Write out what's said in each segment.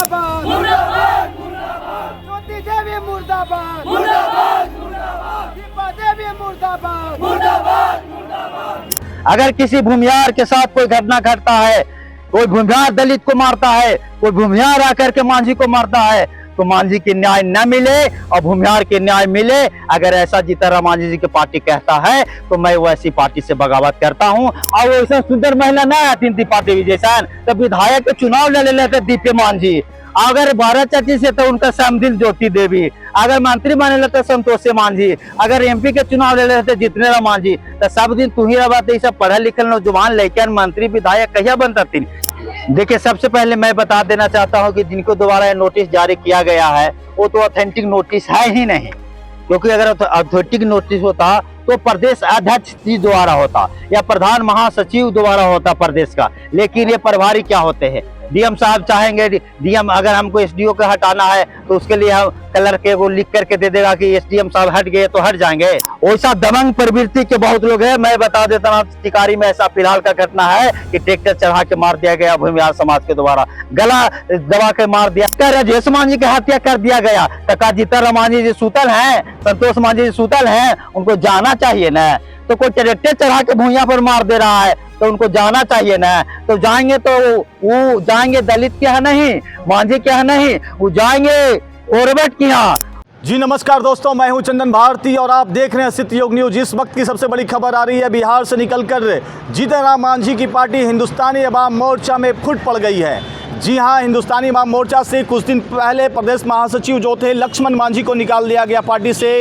मुर्दाबाद मुर्दाबाद मुर्दाबाद, ज्योति देवी मुर्दाबाद मुर्दाबाद मुर्दाबाद, दीपा देवी मुर्दाबाद मुर्दाबाद मुर्दाबाद। अगर किसी भूमिहार के साथ कोई घटना घटता है, कोई भूमिहार दलित को मारता है, कोई भूमिहार आकर के मांझी को मारता है, तो मांझी की न्याय न मिले और भूमिहार के न्याय मिले, अगर ऐसा जीतनराम मांझी जी की पार्टी कहता है तो मैं वैसी पार्टी से बगावत करता हूं। और वैसा सुंदर महिला न आती थी पार्टी विजयसान, तब विधायक के चुनाव ले लेते दीपे मांझी। अगर भारत चाची से तो उनका समदिल ज्योति देवी, अगर मंत्री बने लेते संतोष मांझी, अगर एमपी के चुनाव ले लेते जीतनराम मांझी, तो सब दिन तू ही रहा सब पढ़े लिखे नौजवान लेकर मंत्री विधायक कहिया बनता थी। देखिए, सबसे पहले मैं बता देना चाहता हूं कि जिनको दोबारा नोटिस जारी किया गया है वो तो ऑथेंटिक नोटिस है ही नहीं, क्योंकि अगर ऑथेंटिक नोटिस होता तो प्रदेश अध्यक्ष जी द्वारा होता या प्रधान महासचिव द्वारा होता प्रदेश का, लेकिन ये प्रभारी क्या होते हैं। डीएम साहब चाहेंगे, डीएम अगर हमको एसडीओ को हटाना है तो उसके लिए हम कलर के वो लिख करके दे देगा कि एसडीएम साहब हट गए तो हट जाएंगे। वैसा दबंग प्रवृत्ति के बहुत लोग हैं। मैं बता देता हूँ, टिकारी में ऐसा फिलहाल का घटना है कि ट्रैक्टर चढ़ा के मार दिया गया भूमिहार समाज के द्वारा, गला दबा के मार दिया। राजेश मांझी की हत्या कर दिया गया, तो जीतनराम मांझी जी सूतल है, संतोष मांझी जी सूतल है, उनको जाना चाहिए ना। तो कोई ट्रैक्टर चढ़ा के भूमिया पर मार दे रहा है तो उनको जाना चाहिए ना। तो जाएंगे तो वो जाएंगे दलित के यहाँ नहीं, मांझी के यहाँ नहीं, वो जाएंगे औरबट के यहाँ। जी नमस्कार दोस्तों, मैं हूं चंदन भारती और आप देख रहे हैं सत्य योग न्यूज। इस वक्त की सबसे बड़ी खबर आ रही है, बिहार से निकलकर जीतनराम मांझी की पार्टी हिंदुस्तानी अवाम मोर्चा में फुट पड़ गई है। जी हां, हिंदुस्तानी अवाम मोर्चा से कुछ दिन पहले प्रदेश महासचिव जो थे लक्ष्मण मांझी को निकाल दिया गया पार्टी से।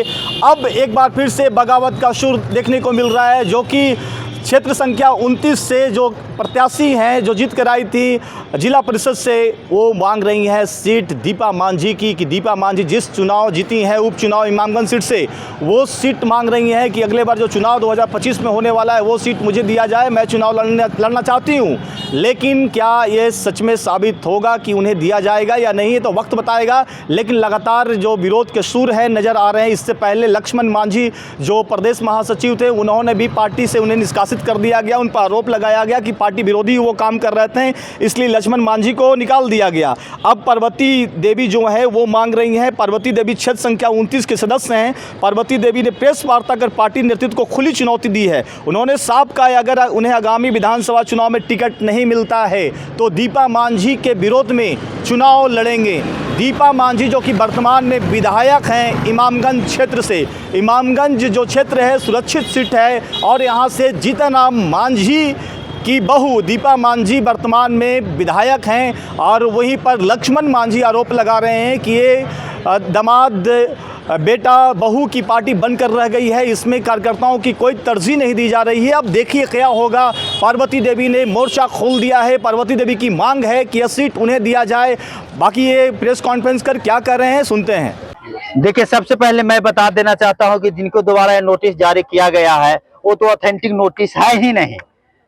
अब एक बार फिर से बगावत का सुर देखने को मिल रहा है, जो कि क्षेत्र संख्या 29 से जो प्रत्याशी हैं जो जीत कर आई थी जिला परिषद से, वो मांग रही हैं सीट दीपा मांझी की, कि दीपा मांझी जिस चुनाव जीती हैं उपचुनाव इमामगंज सीट से, वो सीट मांग रही हैं कि अगले बार जो चुनाव 2025 में होने वाला है वो सीट मुझे दिया जाए, मैं चुनाव लड़ना चाहती हूँ। लेकिन क्या ये सच में साबित होगा कि उन्हें दिया जाएगा या नहीं, तो वक्त बताएगा। लेकिन लगातार जो विरोध के सुर हैं नज़र आ रहे हैं। इससे पहले लक्ष्मण मांझी जो प्रदेश महासचिव थे, उन्होंने भी पार्टी से उन्हें निष्कासित कर दिया गया, उन पर आरोप लगाया गया कि पार्टी विरोधी वो काम कर रहे थे, इसलिए लक्ष्मण मांझी को निकाल दिया गया। अब पार्वती देवी जो है वो मांग रही हैं, पार्वती देवी क्षेत्र संख्या 29 के सदस्य हैं। पार्वती देवी ने प्रेस वार्ता कर पार्टी नेतृत्व को खुली चुनौती दी है। उन्होंने साफ कहा अगर उन्हें आगामी विधानसभा चुनाव में टिकट नहीं मिलता है तो दीपा मांझी के विरोध में चुनाव लड़ेंगे। दीपा मांझी जो कि वर्तमान में विधायक हैं इमामगंज क्षेत्र से, इमामगंज जो क्षेत्र है सुरक्षित सीट है और यहाँ से जीतनराम मांझी की बहू दीपा मांझी वर्तमान में विधायक हैं। और वहीं पर लक्ष्मण मांझी आरोप लगा रहे हैं कि ये दामाद बेटा बहू की पार्टी बनकर रह गई है, इसमें कार्यकर्ताओं की कोई तरजीह नहीं दी जा रही है। अब देखिए क्या होगा। पार्वती देवी ने मोर्चा खोल दिया है, पार्वती देवी की मांग है कि यह सीट उन्हें दिया जाए। बाकी ये प्रेस कॉन्फ्रेंस कर क्या कर रहे हैं सुनते हैं। देखिए, सबसे पहले मैं बता देना चाहता हूं कि जिनको दोबारा नोटिस जारी किया गया है वो तो ऑथेंटिक नोटिस है ही नहीं,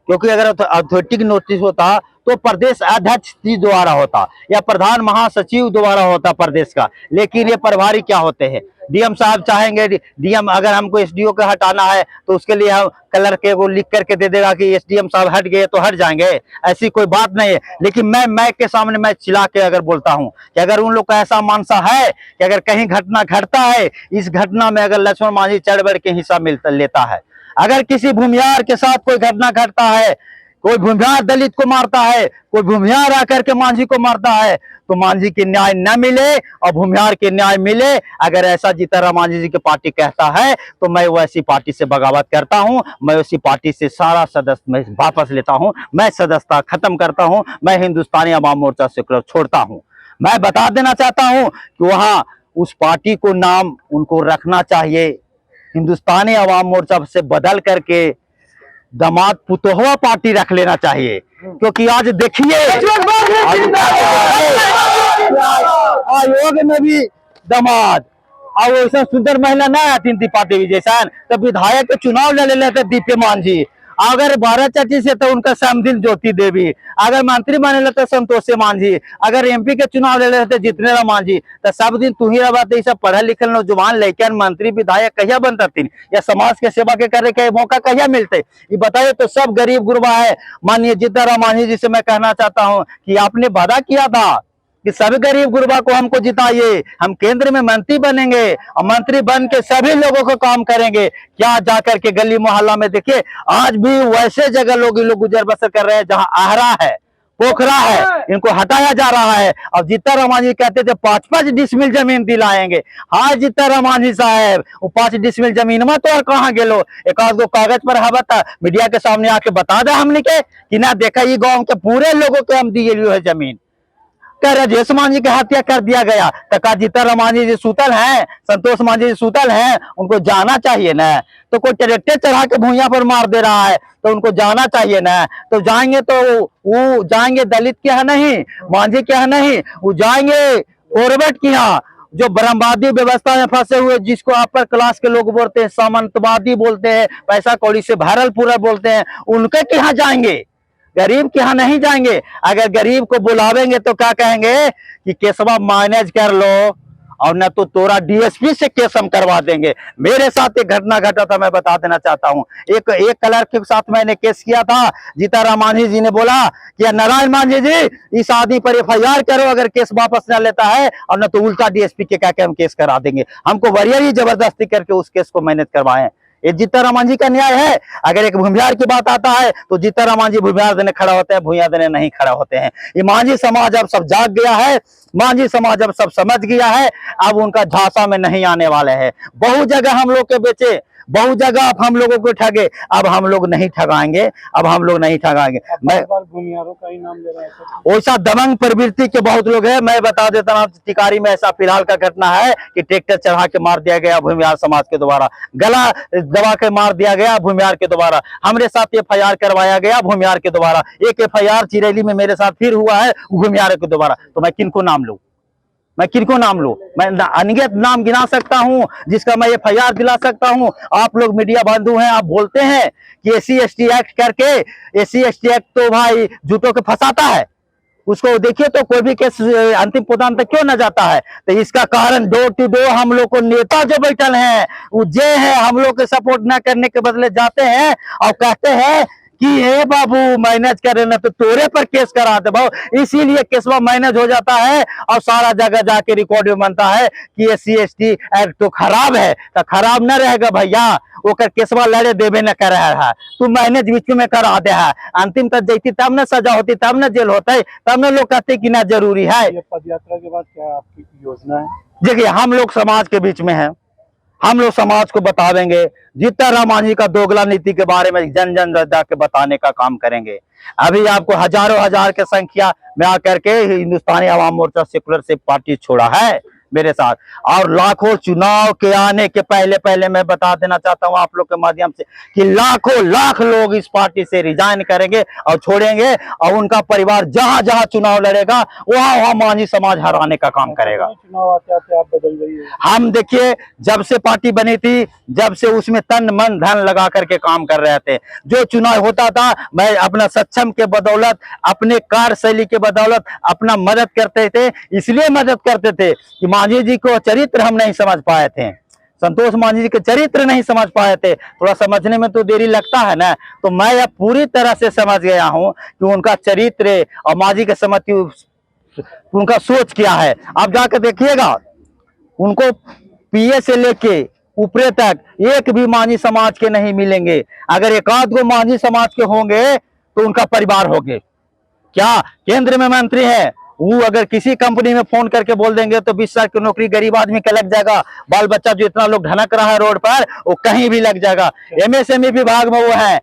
क्योंकि अगर ऑथेंटिक नोटिस होता तो प्रदेश अध्यक्ष जी द्वारा होता या प्रधान महासचिव द्वारा होता प्रदेश का, लेकिन ये प्रभारी क्या होते हैं। डीएम साहब चाहेंगे, डीएम अगर हमको एसडीओ को हटाना है तो उसके लिए हम कलर के वो लिख करके दे देगा कि एसडीएम साहब हट गए तो हट जाएंगे, ऐसी कोई बात नहीं है। लेकिन मैं मैक के सामने मैं चिल्ला के अगर बोलता हूं कि अगर उन लोग का ऐसा मानसा है कि अगर कहीं घटना घटता है, इस घटना में अगर लक्ष्मण मांझी चढ़ बढ़ के हिस्सा लेता है, अगर किसी भूमिहार के साथ कोई घटना घटता है, कोई भूमिहार दलित को मारता है, कोई भूमिहार आकर के मांझी को मारता है, तो मांझी की न्याय न मिले और भूमिहार के न्याय मिले, अगर ऐसा जीतनराम मांझी जी की पार्टी कहता है तो मैं वैसी पार्टी से बगावत करता हूं। मैं उसी पार्टी से सारा सदस्य मैं वापस लेता हूं, मैं सदस्यता खत्म करता हूं, मैं हिंदुस्तानी अवाम मोर्चा से छोड़ता हूं। मैं बता देना चाहता हूं कि वहां उस पार्टी को नाम उनको रखना चाहिए, हिंदुस्तानी अवाम मोर्चा से बदल करके दामाद पुतोहवा पार्टी रख लेना चाहिए। क्योंकि आज देखिए आयोग में भी दामाद और वैसा सुंदर महिला न आती थी पार्टी विजयसान, तब विधायक के चुनाव ले लेते दीपे मांझी। अगर भारत चाची से तो उनका समदिल ज्योति देवी, अगर मंत्री बने लेते संतोष मांझी, अगर एमपी के चुनाव ले लेते जीतनराम मांझी, तो सब दिन तू ही रहा सब पढ़े लिखे नौजवान लेकर मंत्री विधायक कहिया बनता थी या समाज के सेवा के करे के मौका कहिया मिलते, ये बताइए। तो सब गरीब गुरबा है। माननीय जीतनराम मांझी जी से मैं कहना चाहता हूँ कि आपने वादा किया था कि सभी गरीब गुरबा को हमको जिताइए, हम केंद्र में मंत्री बनेंगे और मंत्री बन के सभी लोगों को काम करेंगे। क्या जाकर के गली मोहल्ला में देखिए, आज भी वैसे जगह लोग गुजर बसर कर रहे हैं जहां आहरा है, पोखरा है, इनको हटाया जा रहा है। अब जीतन राम कहते थे 5-5 डिसमिल जमीन दिलाएंगे। हाँ जीतन राम साहब, वो 5 डिसमिल जमीन में तो और कहाँ गेलो, एक आध गो कागज पर हवा मीडिया के सामने आके बता दे हमने के कि ना देखा ये गांव के पूरे लोगों को हम दिए है जमीन। कह राजेश मांझी की हत्या कर दिया गया, तका जीतन राम मांझी जी सूतल हैं, संतोष मांझी जी सूतल हैं, उनको जाना चाहिए ना। तो कोई ट्रैक्टर चढ़ा के भूया पर मार दे रहा है तो उनको जाना चाहिए ना। तो जाएंगे तो वो जाएंगे दलित के यहाँ नहीं, मांझी के यहाँ नहीं, वो जाएंगे कॉर्बेट के यहाँ, जो ब्रह्मवादी व्यवस्था में फंसे हुए, जिसको अपर क्लास के लोग बोलते हैं, सामंतवादी बोलते हैं, पैसा कौड़ी से भरल पूरा बोलते हैं, उनके के यहाँ जाएंगे, गरीब के यहाँ नहीं जाएंगे। अगर गरीब को बुलावेंगे तो क्या कहेंगे कि केसवा मैनेज कर लो, और न तो तोरा डीएसपी से केस हम करवा देंगे। मेरे साथ एक घटना घटा था, मैं बता देना चाहता हूँ। एक क्लर्क के साथ मैंने केस किया था। जीतन राम मांझी जी ने बोला कि नारायण मांझी जी इस आदमी पर एफआईआर करो, अगर केस वापस न लेता है, और न तो उल्टा डीएसपी के क्या हम केस करा देंगे। हमको वरियरी जबरदस्ती करके उस केस को मैनेज करवाए। ये जीतन राम मांझी का न्याय है। अगर एक भूमिहार की बात आता है तो जीतन राम मांझी भूमिहार देने खड़ा होते हैं, भूया देने नहीं खड़ा होते हैं। ये मांझी समाज अब सब जाग गया है, मांझी समाज अब सब समझ गया है। अब उनका झांसा में नहीं आने वाले हैं। बहुत जगह हम लोग के बेचे, बहुत जगह आप हम लोगों को ठगे, अब हम लोग नहीं ठगाएंगे, अब हम लोग नहीं ठगाएंगे। मैं भूमिहारों का ही नाम ले रहा है। वैसा दबंग प्रवृत्ति के बहुत लोग हैं। मैं बता देता हूँ, टिकारी में ऐसा फिलहाल का घटना है कि ट्रैक्टर चढ़ा के मार दिया गया भूमिहार समाज के द्वारा, गला दबा के मार दिया गया भूमिहार के द्वारा। हमरे साथ एफआईआर करवाया गया भूमिहार के द्वारा। एक एफआईआर चिरैली में मेरे साथ फिर हुआ है भूमिहार के द्वारा। तो मैं किनको नाम लूं, मैं किनको नाम लूं? मैं अनगिनत नाम गिना सकता हूं जिसका मैं एफआईआर दिला सकता हूं। आप लोग मीडिया बंधु हैं, आप बोलते हैं कि एससी एसटी एक्ट करके, एससी एसटी एक्ट तो भाई झूठों के फंसाता है, उसको देखिए तो कोई भी केस अंतिम पुदान तक क्यों न जाता है। तो इसका कारण डोर टू डोर हम लोग को नेता जो बैठल हैं वो जे है, हम लोग के सपोर्ट न करने के बदले जाते हैं और कहते हैं कि हे बाबू मैनेज करे ना तो तोरे पर केस करा दे भाव। इसीलिए केसवा मैनेज हो जाता है और सारा जगह जाके रिकॉर्ड में बनता है कि एससी एसटी एक्ट तो खराब है। तो खराब न रहेगा भैया, ओकर केसवा लड़े देवे न कर रहा है, तू मैनेज बीच में करा दे है। अंतिम तक जैती तब न सजा होती, तब न जेल होता है, तब न लोग कहते कि ना जरूरी है। ये पद यात्रा के बाद क्या आपकी योजना है? देखिए हम लोग समाज के बीच में हैं, हम लोग समाज को बतावेंगे। जीतन राम मांझी का दोगला नीति के बारे में जन जन जाके बताने का काम करेंगे। अभी आपको हजारों हजार की संख्या में आकर के हिंदुस्तानी अवाम मोर्चा सेकुलर से पार्टी छोड़ा है मेरे साथ, और लाखों चुनाव के आने के पहले पहले मैं बता देना चाहता हूं आप लोग के माध्यम से कि लाखों लाख लोग इस पार्टी से रिजाइन करेंगे और छोड़ेंगे, और उनका परिवार जहां जहां चुनाव लड़ेगा वहां वहां मांझी समाज हराने का काम करेगा। चुनाव आते आते आप बदल गई है। हम देखिए जब से पार्टी बनी थी, जब से उसमें तन मन धन लगा करके काम कर रहे थे। जो चुनाव होता था मैं अपना सक्षम के बदौलत, अपने कार्यशैली के बदौलत अपना मदद करते थे। इसलिए मदद करते थे कि मांझी जी को चरित्र हम नहीं समझ पाए थे, संतोष मांझी जी के चरित्र नहीं समझ पाए थे। थोड़ा समझने में तो देरी लगता है ना, तो मैं अब पूरी तरह से समझ गया हूं कि उनका चरित्र और मांझी के समझ उनका सोच क्या है। आप जाकर देखिएगा, उनको पीए से लेके ऊपरे तक एक भी मांझी समाज के नहीं मिलेंगे। अगर एक आध गो मांझी समाज के होंगे तो उनका परिवार होंगे। क्या केंद्र में मंत्री है, वो अगर किसी कंपनी में फोन करके बोल देंगे तो 20 साल की नौकरी गरीब आदमी का लग जाएगा। बाल बच्चा जो इतना लोग ढनक रहा है रोड पर, वो कहीं भी लग जाएगा। एमएसएमई विभाग में वो है,